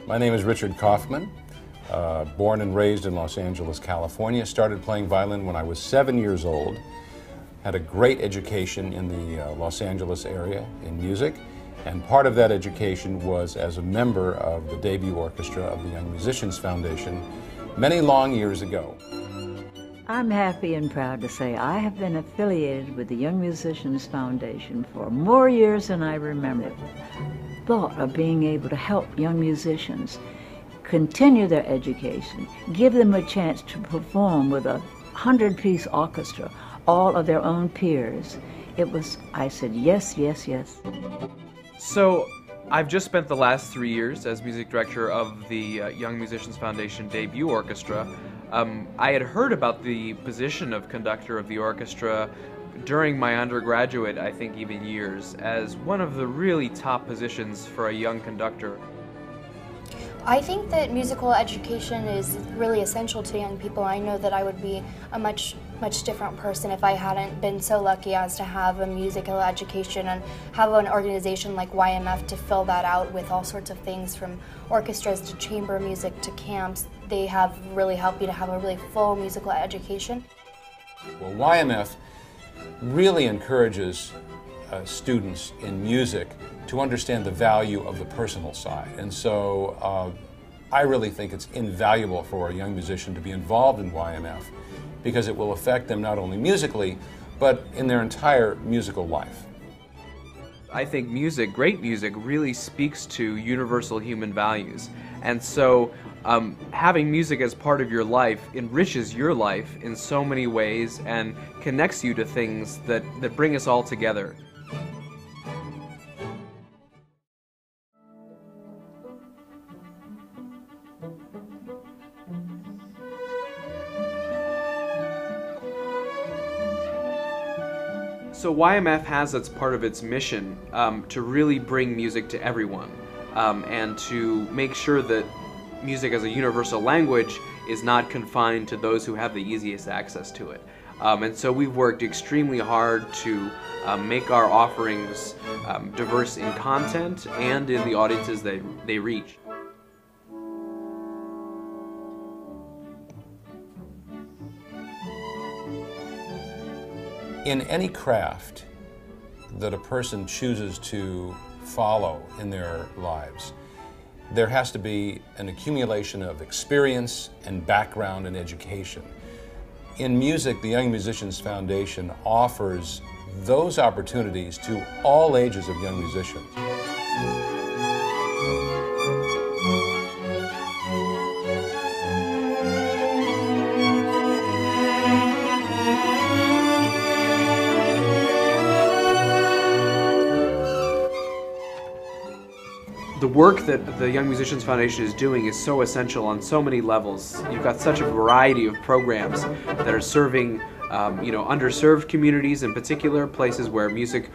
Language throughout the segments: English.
My name is Richard Kaufman, born and raised in Los Angeles, California. Started playing violin when I was 7 years old. Had a great education in the Los Angeles area in music, and part of that education was as a member of the debut orchestra of the Young Musicians Foundation many long years ago. I'm happy and proud to say I have been affiliated with the Young Musicians Foundation for more years than I remember. Thought of being able to help young musicians continue their education, give them a chance to perform with a 100-piece orchestra, all of their own peers. I said yes, yes, yes. So I've just spent the last 3 years as music director of the Young Musicians Foundation debut orchestra. I had heard about the position of conductor of the orchestra during my undergraduate, I think even years, as one of the really top positions for a young conductor. I think that musical education is really essential to young people. I know that I would be a much different person if I hadn't been so lucky as to have a musical education and have an organization like YMF to fill that out with all sorts of things, from orchestras to chamber music to camps. They have really helped me to have a really full musical education. Well, YMF really encourages students in music to understand the value of the personal side. And so I really think it's invaluable for a young musician to be involved in YMF, because it will affect them not only musically, but in their entire musical life. I think music, great music, really speaks to universal human values. And so having music as part of your life enriches your life in so many ways and connects you to things that bring us all together. So YMF has as part of its mission to really bring music to everyone and to make sure that music as a universal language is not confined to those who have the easiest access to it. And so we've worked extremely hard to make our offerings diverse in content and in the audiences they reach. In any craft that a person chooses to follow in their lives, there has to be an accumulation of experience and background and education. In music, the Young Musicians Foundation offers those opportunities to all ages of young musicians. The work that the Young Musicians Foundation is doing is so essential on so many levels. You've got such a variety of programs that are serving underserved communities, in particular places where music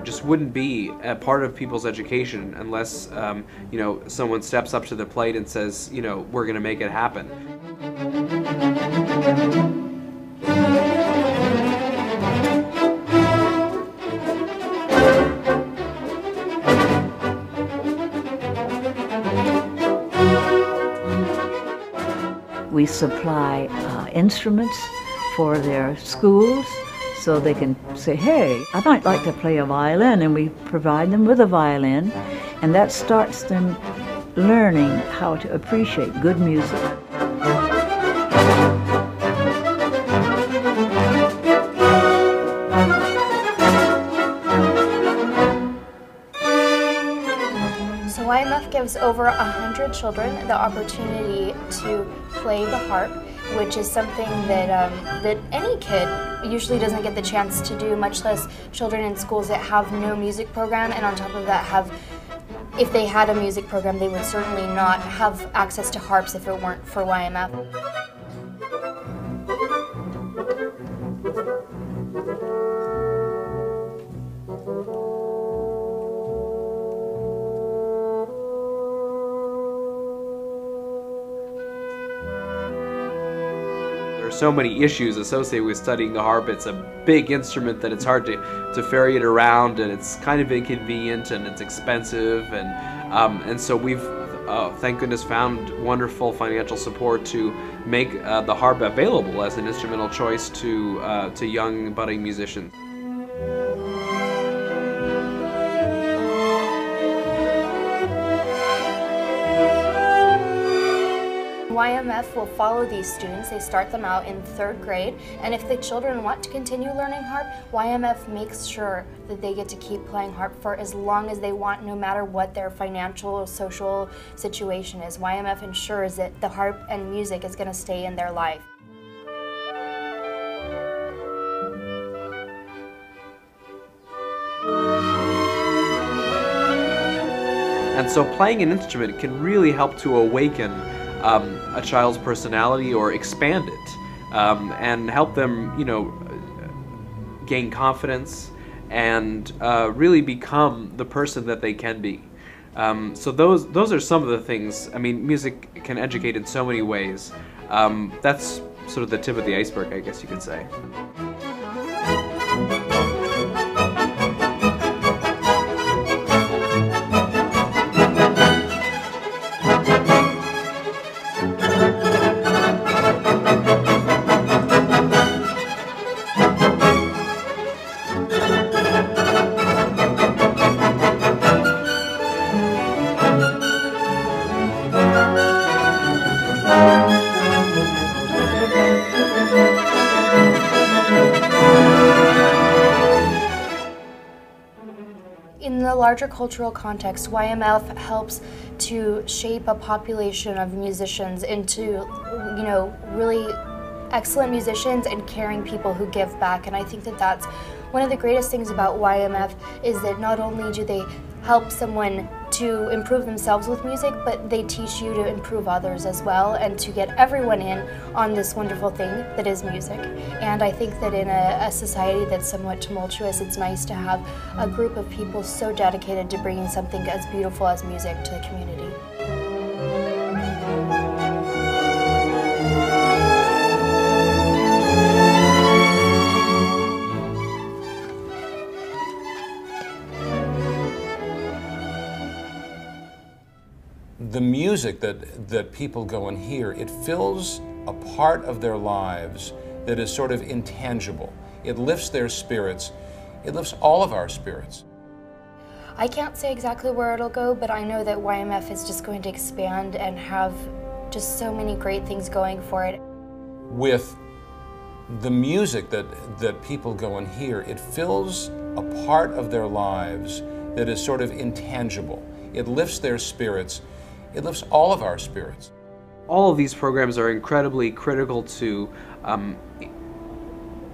just wouldn't be a part of people's education unless someone steps up to the plate and says, we're going to make it happen. We supply instruments for their schools so they can say, hey, I might like to play a violin, and we provide them with a violin, and that starts them learning how to appreciate good music. So YMF gives over 100 children the opportunity to play the harp, which is something that any kid usually doesn't get the chance to do, much less children in schools that have no music program, and on top of that if they had a music program, they would certainly not have access to harps if it weren't for YMF. so many issues associated with studying the harp. It's a big instrument that it's hard to ferry it around, and it's kind of inconvenient, and it's expensive, and so we've thank goodness found wonderful financial support to make the harp available as an instrumental choice to young budding musicians. YMF will follow these students. They start them out in 3rd grade, and if the children want to continue learning harp, YMF makes sure that they get to keep playing harp for as long as they want, no matter what their financial or social situation is. YMF ensures that the harp and music is going to stay in their life. And so playing an instrument can really help to awaken a child's personality or expand it, and help them, gain confidence and really become the person that they can be. So those are some of the things. I mean, music can educate in so many ways. That's sort of the tip of the iceberg, I guess you could say. In the larger cultural context, YMF helps to shape a population of musicians into, really excellent musicians and caring people who give back. And I think that that's one of the greatest things about YMF, is that not only do they help someone to improve themselves with music, but they teach you to improve others as well, and to get everyone in on this wonderful thing that is music. And I think that in a society that's somewhat tumultuous, it's nice to have a group of people so dedicated to bringing something as beautiful as music to the community. The music that people go and hear, it fills a part of their lives that is sort of intangible. It lifts their spirits. It lifts all of our spirits. I can't say exactly where it'll go, but I know that YMF is just going to expand and have just so many great things going for it. With the music that people go and hear, it fills a part of their lives that is sort of intangible. It lifts their spirits. It lifts all of our spirits. All of these programs are incredibly critical to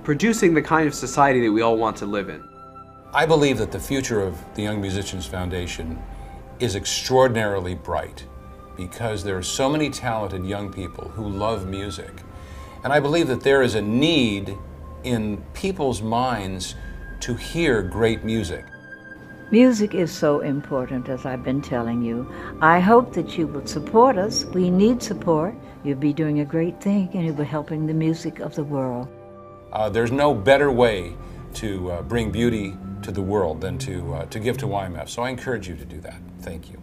producing the kind of society that we all want to live in. I believe that the future of the Young Musicians Foundation is extraordinarily bright because there are so many talented young people who love music. And I believe that there is a need in people's minds to hear great music. Music is so important, as I've been telling you. I hope that you will support us. We need support. You'll be doing a great thing, and you'll be helping the music of the world. There's no better way to bring beauty to the world than to give to YMF. So I encourage you to do that. Thank you.